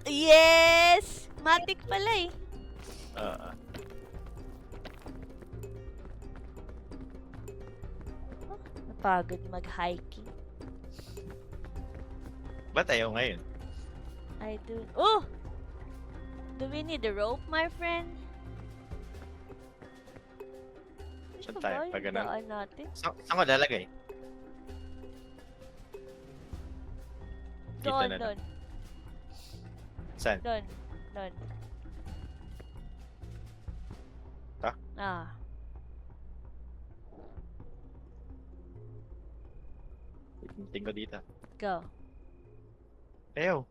Yes! Matik pala eh. Oo. Napagod mag-hiking. Ba't ayaw ngayon? I do. Oh! Do we need a rope, my friend? Saan Ano tayo? ba yung Pag ganun? daan natin? Saan ko lalagay? Dito Doon, na lang. doon, Saan? doon, doon. Ta? Ah. Tingin ko dito. Go. Ayaw.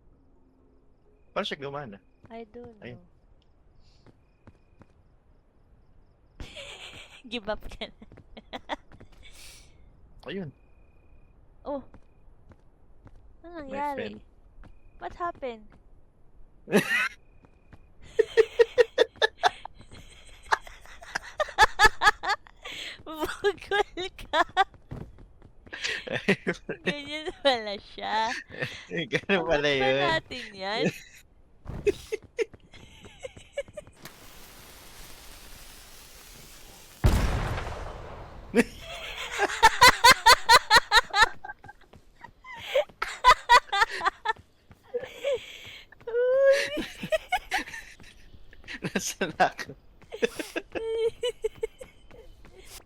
Paano siya gumana? I don't know. Ayun. Give up ka na. Ayun. Oh. Ano My nangyari? friend. What happened? Bugol ka. Ganyan pala siya. Ganun pala Abot ba yun. natin yan? Uy. Nasaan ako?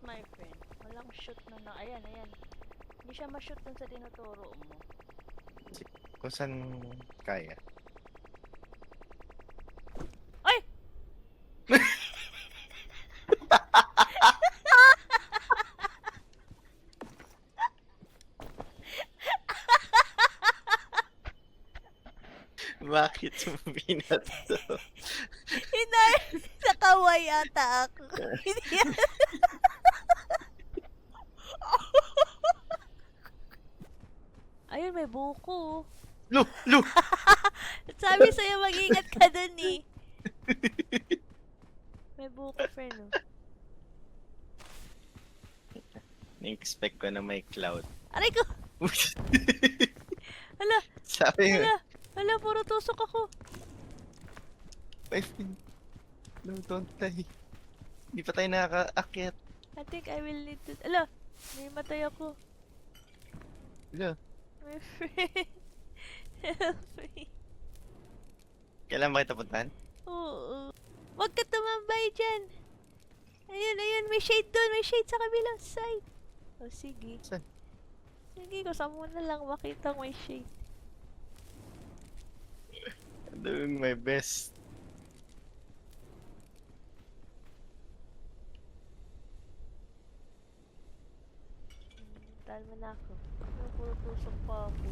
My friend, walang shoot na ayan, ayan. Hindi siya ma-shoot dun sa tinuturo mo. Kung saan kaya. Ay! Bakit mo binat to? Nakaway ata ako. Hindi yan. Ayun, may buko. Lu! Lu! Sabi sa'yo, mag-ingat ka dun eh. May buko, friend. Oh. Na-expect ko na may cloud. Aray ko! Hala! Sabi nga, Hala! Hala, puro tusok ako. my friend. No, don't die. Hindi pa tayo nakaka-akyat. I think I will need to... Hala! May matay ako. Lu, My friend. Help me. kailan ba kita puntahan? Oo. Huwag ka tumambay dyan. Ayun, ayun. May shade doon. May shade sa kabilang side. O, sige. Saan? Sige, kusama mo na lang makita may shade. I'm doing my best. Tal mo na ako. Ano, puro tusok pa ako.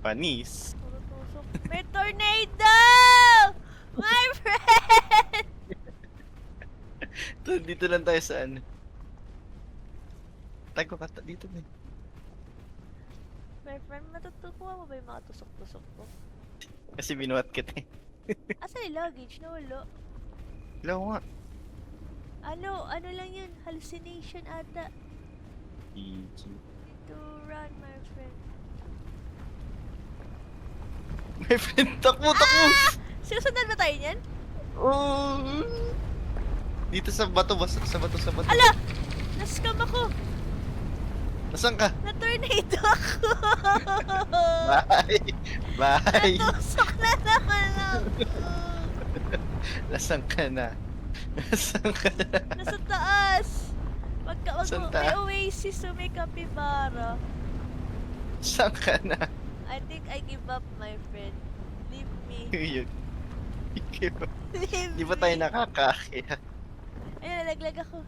Panis. Puro tusok. May tornado! My friend! Dito lang tayo sa ano. Tago ka dito na. My friend, matutukuha mo ba yung mga tusok-tusok ko? Kasi binuhat kita eh. Asan yung luggage? Nawala. Hello nga. Ano lang yun? Hallucination ata. EG. Need to run, my friend. My friend, takbo, takbo! Sinusundan ba tayo niyan? Oh! Dito sa bato, sa bato. Ala! Nascam ako! Nasaan ka? Na-tornado ako! Bye! Bye! Natusok na naman ako! Nasaan ka na? Nasaan ka na? Nasa taas! Saan May taas? oasis so may capybara. Saan ka na? I think I give up, my friend. Leave me. Yun. Leave Di ba tayo me. nakakakaya? Ayun, nalaglag ako.